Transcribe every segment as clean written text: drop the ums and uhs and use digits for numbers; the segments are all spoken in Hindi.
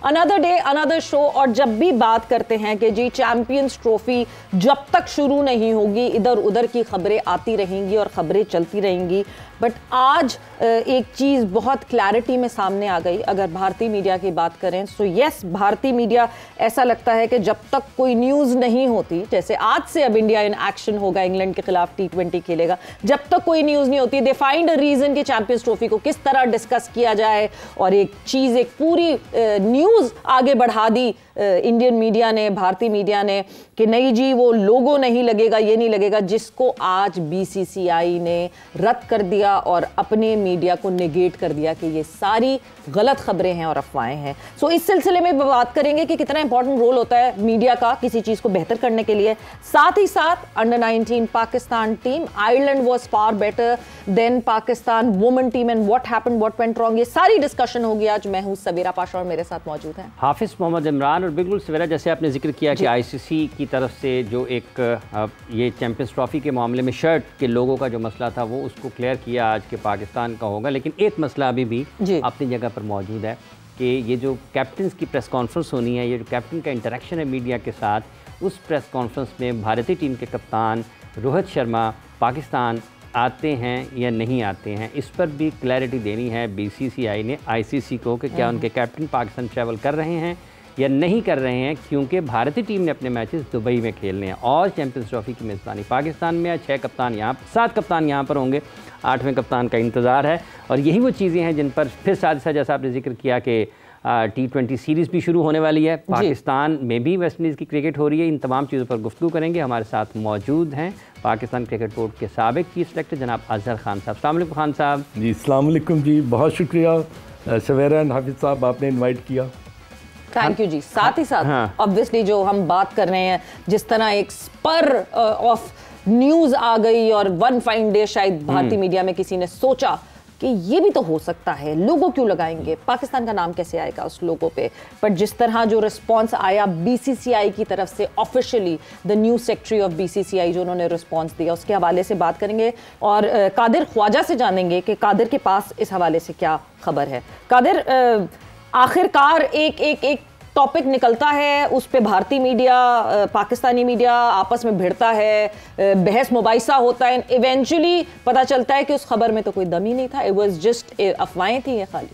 Another day another show. और जब भी बात करते हैं कि जी चैंपियंस ट्रॉफी जब तक शुरू नहीं होगी इधर उधर की खबरें आती रहेंगी और खबरें चलती रहेंगी, बट आज एक चीज़ बहुत क्लैरिटी में सामने आ गई। अगर भारतीय मीडिया की बात करें सो यस, भारतीय मीडिया ऐसा लगता है कि जब तक कोई न्यूज़ नहीं होती, जैसे आज से अब इंडिया इन एक्शन होगा, इंग्लैंड के खिलाफ T20 खेलेगा, जब तक कोई न्यूज़ नहीं होती दे फाइंड अ रीज़न कि चैंपियंस ट्रॉफी को किस तरह डिस्कस किया जाए। और एक चीज़, एक पूरी न्यूज़ आगे बढ़ा दी इंडियन मीडिया ने, भारतीय मीडिया ने, कि नहीं जी वो लोगो नहीं लगेगा, ये नहीं लगेगा, जिसको आज BCCI ने रद्द कर दिया और अपने मीडिया को नेगेट कर दिया कि ये सारी गलत खबरें हैं और अफवाहें हैं। सो इस सिलसिले में बात करेंगे कि कितना इंपॉर्टेंट रोल होता है मीडिया का किसी चीज़ को बेहतर करने के लिए। साथ ही साथ under-19 Pakistan team, Ireland was far better than Pakistan women team and what happened, what went wrong, ये सारी डिस्कशन होगी आज। मैं हूँ सवेरा पाशा और मेरे साथ मौजूद हैं हाफिज मोहम्मद इमरान। और बिल्कुल सवेरा, जैसे आपने जिक्र किया कि ICC की तरफ से जो एक ये चैंपियंस ट्रॉफी के मामले में शर्ट के लोगों का जो मसला था वो उसको क्लियर किया आज के पाकिस्तान का होगा, लेकिन एक मसला अभी भी अपनी जगह पर मौजूद है कि ये जो कैप्टन की प्रेस कॉन्फ्रेंस होनी है, ये जो कैप्टन का इंटरेक्शन है मीडिया के साथ, उस प्रेस कॉन्फ्रेंस में भारतीय टीम के कप्तान रोहित शर्मा पाकिस्तान आते हैं या नहीं आते हैं, इस पर भी क्लैरिटी देनी है BCCI ने ICC को कि क्या उनके कैप्टन पाकिस्तान ट्रैवल कर रहे हैं या नहीं कर रहे हैं, क्योंकि भारतीय टीम ने अपने मैचेस दुबई में खेलने हैं और चैंपियंस ट्रॉफी की मेज़बानी पाकिस्तान में है। 6 कप्तान यहाँ, 7 कप्तान यहाँ पर होंगे, 8वें कप्तान का इंतज़ार है। और यही वो चीज़ें हैं जिन पर फिर साथ साथ जैसा आपने जिक्र किया कि T20 सीरीज़ भी शुरू होने वाली है, पाकिस्तान में भी वेस्ट इंडीज़ की क्रिकेट हो रही है। इन तमाम चीज़ों पर गुफ्तगू करेंगे। हमारे साथ मौजूद हैं पाकिस्तान क्रिकेट बोर्ड के साबिक चीफ सेलेक्टर जनाब अजहर खान साहब। अस्सलाम वालेकुम खान साहब। जी अस्सलाम वालेकुम जी, बहुत शुक्रिया सवेरा एंड हाफिज साहब, आपने इनवाइट किया। थैंक यू जी। साथ ही साथ ऑब्वियसली जो हम बात कर रहे हैं, जिस तरह एक स्पर ऑफ न्यूज़ आ गई और वन फाइन डे शायद भारतीय मीडिया में किसी ने सोचा कि ये भी तो हो सकता है, लोगो क्यों लगाएंगे, पाकिस्तान का नाम कैसे आएगा उस लोगो पे। बट जिस तरह जो रिस्पांस आया BCCI की तरफ से, officially the new secretary of BCCI जो उन्होंने रिस्पांस दिया, उसके हवाले से बात करेंगे और कादिर ख्वाजा से जानेंगे कि कादिर के पास इस हवाले से क्या खबर है। कादिर, आखिरकार एक टॉपिक निकलता है, उस पे भारतीय मीडिया पाकिस्तानी मीडिया आपस में भिड़ता है, बहस मुबाहिसा होता है, इवेंचुअली पता चलता है कि उस खबर में तो कोई दम ही नहीं था, इट वाज जस्ट अफवाहें थी ये खाली।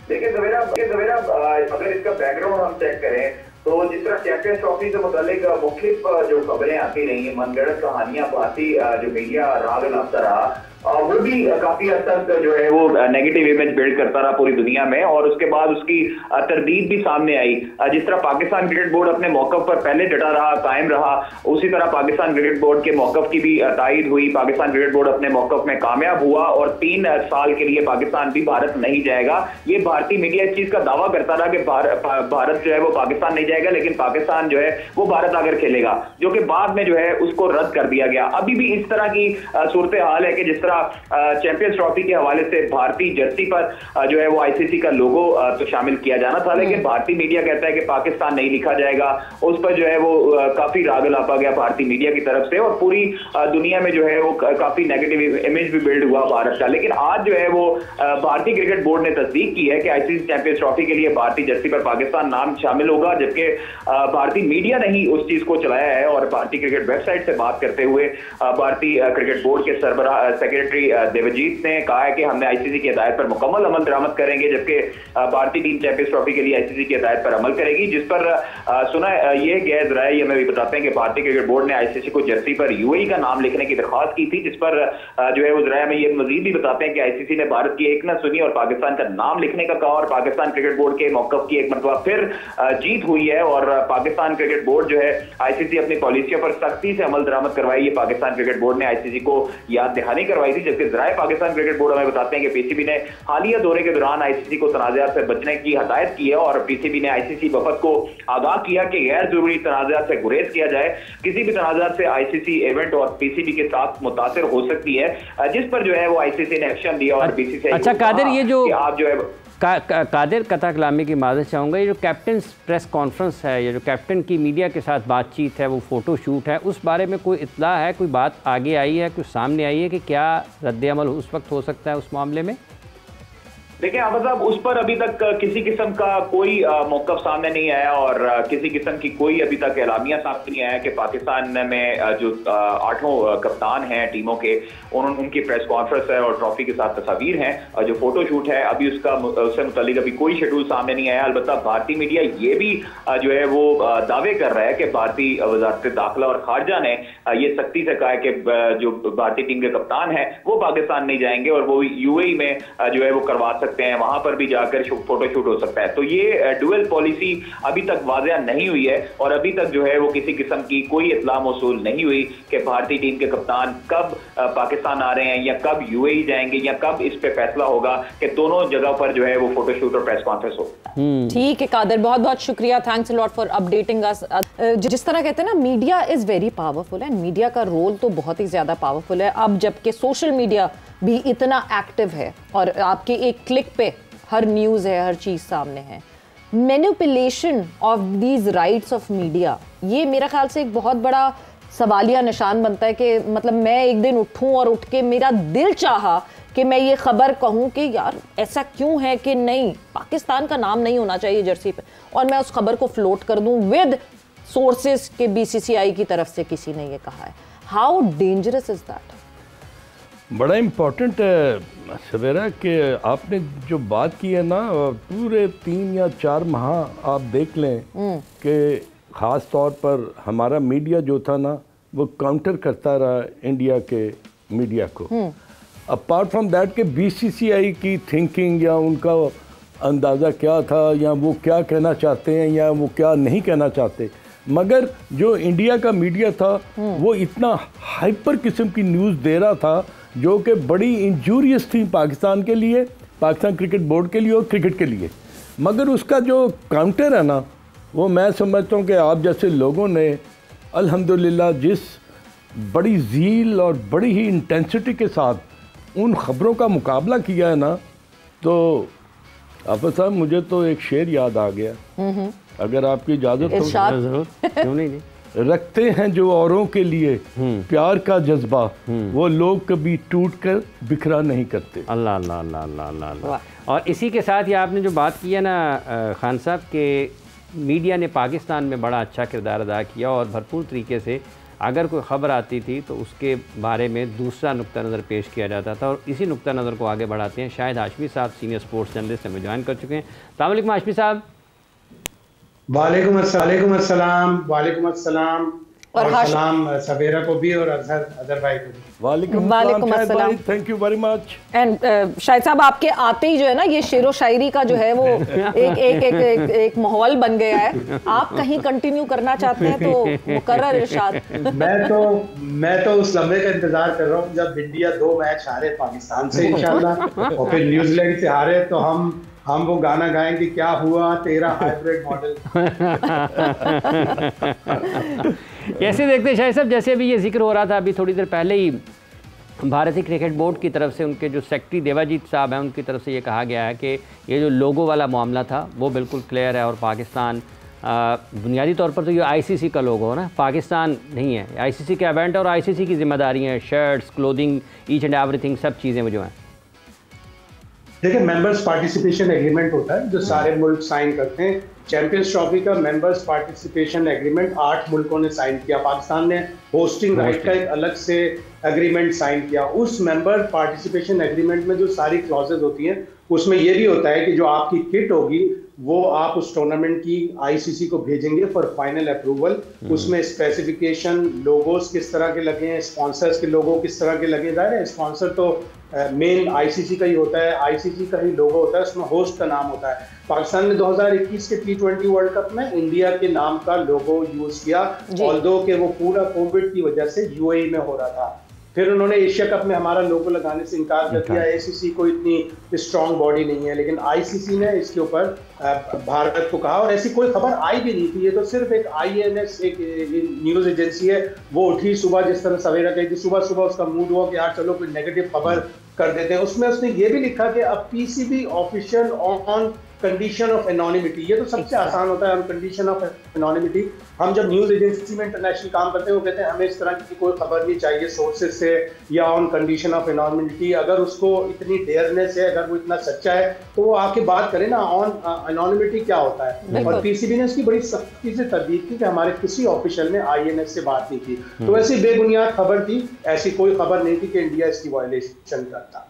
देखिए ज़वेरा, अगर इसका बैकग्राउंड हम चेक करें तो जिस तरह चैंपियंस ट्रॉफी से मुतालिक मुख्तलिफ जो खबरें आती रही हैं, मनगढ़ंत कहानियां भारतीय जो मीडिया राग लाता रहा, वो भी काफी हद तक जो है वो नेगेटिव इमेज बिल्ड करता रहा पूरी दुनिया में। और उसके बाद उसकी तरदीद भी सामने आई। जिस तरह पाकिस्तान क्रिकेट बोर्ड अपने मौकफ पर पहले डटा रहा, कायम रहा, उसी तरह पाकिस्तान क्रिकेट बोर्ड के मौकफ की भी तायद हुई। पाकिस्तान क्रिकेट बोर्ड अपने मौकफ में कामयाब हुआ और 3 साल के लिए पाकिस्तान भी भारत नहीं जाएगा। ये भारतीय मीडिया इस चीज का दावा करता रहा कि भारत जो है वो पाकिस्तान नहीं जाएगा, लेकिन पाकिस्तान जो है वो भारत आकर खेलेगा, जो कि बाद में जो है उसको रद्द कर दिया गया। अभी भी इस तरह की सूरत हाल है कि जिस चैंपियंस ट्रॉफी के हवाले से भारतीय जर्सी पर जो है वो ICC का लोगो तो शामिल किया जाना था, लेकिन भारतीय मीडिया कहता है कि पाकिस्तान नहीं लिखा जाएगा। उस पर जो है वो काफी राग लापा गया भारतीय मीडिया की तरफ से और पूरी दुनिया में जो है वो काफी नेगेटिव इमेज भी बिल्ड हुआ भारत का। लेकिन आज जो है वो भारतीय क्रिकेट बोर्ड ने तस्दीक की है कि ICC चैंपियंस ट्रॉफी के लिए भारतीय जर्सी पर पाकिस्तान नाम शामिल होगा, जबकि भारतीय मीडिया ने ही उस चीज को चलाया है। और भारतीय क्रिकेट वेबसाइट से बात करते हुए भारतीय क्रिकेट बोर्ड के सरबराह सेक्रेटरी देवजीत ने कहा है कि हमने ICC की हिदायत पर मुकम्मल अमल दरामद करेंगे, जबकि भारतीय टीम चैंपियंस ट्रॉफी के लिए ICC की हिदायत पर अमल करेगी। जिस पर सुना ये गैर ज़राए ये हमें भी बताते हैं कि भारतीय क्रिकेट बोर्ड ने ICC को जर्सी पर UAE का नाम लिखने की दरख्वास्त की थी, जिस पर जो है वो ज़राए में ये मजीद भी बताते हैं कि ICC ने भारत की एक न सुनी और पाकिस्तान का नाम लिखने का कहा और पाकिस्तान क्रिकेट बोर्ड के मौक़िफ़ की एक मरतबा फिर जीत हुई है। और पाकिस्तान क्रिकेट बोर्ड जो है ICC अपनी पॉलिसियों पर सख्ती से अमल दरामद करवाई। ये पाकिस्तान क्रिकेट बोर्ड ने ICC को याद दहानी करवाई थी, जबकि ज़राए पाकिस्तान क्रिकेट बोर्ड हमें बताते हैं कि PCB ने हालिया दौरे के दौरान ICC को तनाज़ात से बचने की हदायत की है और PCB ने ICC वफद को आगाह किया कि गैर जरूरी तनाज़ात से गुरेज किया जाए। किसी भी तनाज़ात से ICC इवेंट और PCB के साथ मुतासिर हो सकती है, जिस पर जो है वो ICC ने एक्शन लिया और BCCI अच्छा कादिर, ये जो आप जो है कादिर कथा कलामी की माज़रत चाहूँगा, ये जो कैप्टन प्रेस कॉन्फ्रेंस है, ये जो कैप्टन की मीडिया के साथ बातचीत है, वो फ़ोटो शूट है, उस बारे में कोई इत्तला है, कोई बात आगे आई है, कुछ सामने आई है कि क्या रद्द अमल उस वक्त हो सकता है उस मामले में? देखिए अहमद साहब, उस पर अभी तक किसी किस्म का कोई मौक़िफ़ सामने नहीं आया और किसी किस्म की कोई अभी तक एलामिया सामने नहीं आया कि पाकिस्तान में जो 8 कप्तान हैं टीमों के, उनकी प्रेस कॉन्फ्रेंस है और ट्रॉफी के साथ तस्वीर हैं, जो फोटो शूट है, अभी उससे मुतालिक अभी कोई शेड्यूल सामने नहीं आया। अलबत्ता भारतीय मीडिया ये भी जो है वो दावे कर रहा है कि भारतीय वज़ारत दाखिला और खारजा ने ये सख्ती से कहा है कि जो भारतीय टीम के कप्तान है वो पाकिस्तान नहीं जाएंगे और वो यूएई में जो है वो करवा सकते हैं, वहां पर भी जाकर फोटो शूट हो सकता है। तो ये डुअल पॉलिसी अभी तक वाज़ेह नहीं हुई है और अभी तक जो है वो किसी किस्म की कोई इत्तला मौसूल नहीं हुई कि भारतीय टीम के कप्तान कब पाकिस्तान आ रहे हैं या कब यूएई जाएंगे या कब इस पे फैसला होगा कि दोनों जगह पर जो है वो फोटो शूट और प्रेस कॉन्फ्रेंस हो। ठीक है कादर, बहुत बहुत शुक्रिया, thanks a lot for updating us. जिस तरह कहते हैं ना, media is very powerful and media का रोल तो बहुत ही ज्यादा पावरफुल है। अब जबकि सोशल मीडिया भी इतना एक्टिव है और आपके एक क्लिक पे हर न्यूज़ है, हर चीज़ सामने है, manipulation of these rights of media, ये मेरा ख्याल से एक बहुत बड़ा सवालिया निशान बनता है कि मतलब मैं एक दिन उठूं और उठ के मेरा दिल चाहा कि मैं ये खबर कहूं कि यार ऐसा क्यों है कि नहीं, पाकिस्तान का नाम नहीं होना चाहिए जर्सी पे, और मैं उस खबर को फ्लोट कर दूं विद सोर्सेज के बीसीसीआई की तरफ से किसी ने ये कहा है। How dangerous is that? बड़ा इम्पोर्टेंट है सवेरा कि आपने जो बात की है ना, पूरे 3 या 4 माह आप देख लें कि ख़ास तौर पर हमारा मीडिया जो था ना वो काउंटर करता रहा इंडिया के मीडिया को। अपार्ट फ्रॉम दैट कि बीसीसीआई की थिंकिंग या उनका अंदाज़ा क्या था या वो क्या कहना चाहते हैं या वो क्या नहीं कहना चाहते, मगर जो इंडिया का मीडिया था वो इतना हाइपर किस्म की न्यूज़ दे रहा था जो कि बड़ी इंजूरियस थी पाकिस्तान के लिए, पाकिस्तान क्रिकेट बोर्ड के लिए और क्रिकेट के लिए। मगर उसका जो काउंटर है ना, वो मैं समझता हूँ कि आप जैसे लोगों ने अल्हम्दुलिल्लाह जिस बड़ी ज़ील और बड़ी ही इंटेंसिटी के साथ उन ख़बरों का मुकाबला किया है ना, तो आफत साहब मुझे तो एक शेर याद आ गया, अगर आपकी इजाज़त हो। जरूर, क्यों नहीं। रखते हैं जो औरों के लिए प्यार का जज्बा, वो लोग कभी टूट कर बिखरा नहीं करते। अल्लाह अल्लाह अल्लाह अल्लाह अल्लाह अल्लाह। और इसी के साथ ये आपने जो बात की है ना खान साहब के मीडिया ने पाकिस्तान में बड़ा अच्छा किरदार अदा किया और भरपूर तरीके से अगर कोई ख़बर आती थी तो उसके बारे में दूसरा नुक्ता नज़र पेश किया जाता था। और इसी नुक्ता नज़र को आगे बढ़ाते हैं शाहिद हाशमी साहब, सीनियर स्पोर्ट्स जर्नलिस्ट हमें ज्वाइन कर चुके हैं। अस्सलाम वालेकुम हाशमी साहब। वालेकुम अस्सलाम और सलाम सवेरा को भी और अजहर भाई को भी। वालेकुम अस्सलाम, thank you very much. And Shahid साहब आपके आते ही जो है ना ये शेरो शायरी का जो है वो एक माहौल बन गया है। आप कहीं कंटिन्यू करना चाहते हैं तो मुकर्रर इरशाद। मैं तो उस लम्हे का इंतजार कर रहा हूँ जब इंडिया 2 मैच हारे पाकिस्तान से इंशाल्लाह और फिर न्यूजीलैंड से हारे तो हम वो गाना गाएंगे, क्या हुआ तेरा हाइब्रिड मॉडल। कैसे देखते हैं शाहिद साहब, जैसे अभी ये जिक्र हो रहा था अभी थोड़ी देर पहले ही भारतीय क्रिकेट बोर्ड की तरफ से उनके जो सेक्रेटरी देवाजीत साहब हैं उनकी तरफ से ये कहा गया है कि ये जो लोगो वाला मामला था वो बिल्कुल क्लियर है और पाकिस्तान बुनियादी तौर पर तो ये आईसीसी का लोगो है ना, पाकिस्तान नहीं है, आईसीसी के इवेंट और आईसीसी की जिम्मेदारी हैं, shirts, clothing, each and everything, सब चीज़ें वो जो हैं। देखिए मेंबर्स पार्टिसिपेशन एग्रीमेंट होता है जो सारे मुल्क साइन करते हैं। चैंपियंस ट्रॉफी का मेंबर्स पार्टिसिपेशन एग्रीमेंट 8 मुल्कों ने साइन किया। पाकिस्तान ने होस्टिंग राइट का एक अलग से एग्रीमेंट साइन किया। उस मेंबर पार्टिसिपेशन एग्रीमेंट में जो सारी क्लॉजेज होती हैं उसमें यह भी होता है कि जो आपकी किट होगी वो आप उस टूर्नामेंट की आईसीसी को भेजेंगे फॉर फाइनल अप्रूवल। उसमें स्पेसिफिकेशन, लोगोस किस तरह के लगे हैं, स्पॉन्सर्स के लोगो किस तरह के लगे। जाए है स्पॉन्सर तो मेन आईसीसी का ही होता है, आईसीसी का ही लोगो होता है, उसमें होस्ट का नाम होता है। पाकिस्तान ने 2021 के T20 वर्ल्ड कप में इंडिया के नाम का लोगो यूज किया, ऑल्दो कि वो पूरा कोविड की वजह से यूएई में हो रहा था। फिर उन्होंने एशिया कप में हमारा लोगो लगाने से इनकार कर दिया। एसीसी को इतनी स्ट्रांग बॉडी नहीं है, लेकिन आईसीसी ने इसके ऊपर भारत को कहा और ऐसी कोई खबर आई भी नहीं थी। ये तो सिर्फ एक INS एक न्यूज एजेंसी है, वो उठी सुबह, जिस तरह सवेरा कही थी, सुबह सुबह उसका मूड हुआ कि यार चलो कोई नेगेटिव खबर कर देते हैं। उसमें उसने ये भी लिखा कि अब PCB official on condition of anonymity, ये तो सबसे आसान होता है। हम कंडीशन ऑफ एनोनिमिटी, हम जब न्यूज एजेंसी में इंटरनेशनल काम करते हैं वो कहते हैं हमें इस तरह की कोई खबर नहीं चाहिए सोर्सेज से या ऑन कंडीशन ऑफ एनोनिमिटी। अगर उसको इतनी डेयरनेस है, अगर वो इतना सच्चा है तो वो आके बात करे ना ऑन एनोनिमिटी क्या होता है। और पीसीबी ने इसकी बड़ी सख्ती से तरदीद की कि हमारे किसी ऑफिशियल ने आईएनएस से बात नहीं की, तो ऐसी बेबुनियाद खबर थी, ऐसी कोई खबर नहीं थी कि इंडिया इसकी वायलेशन करता।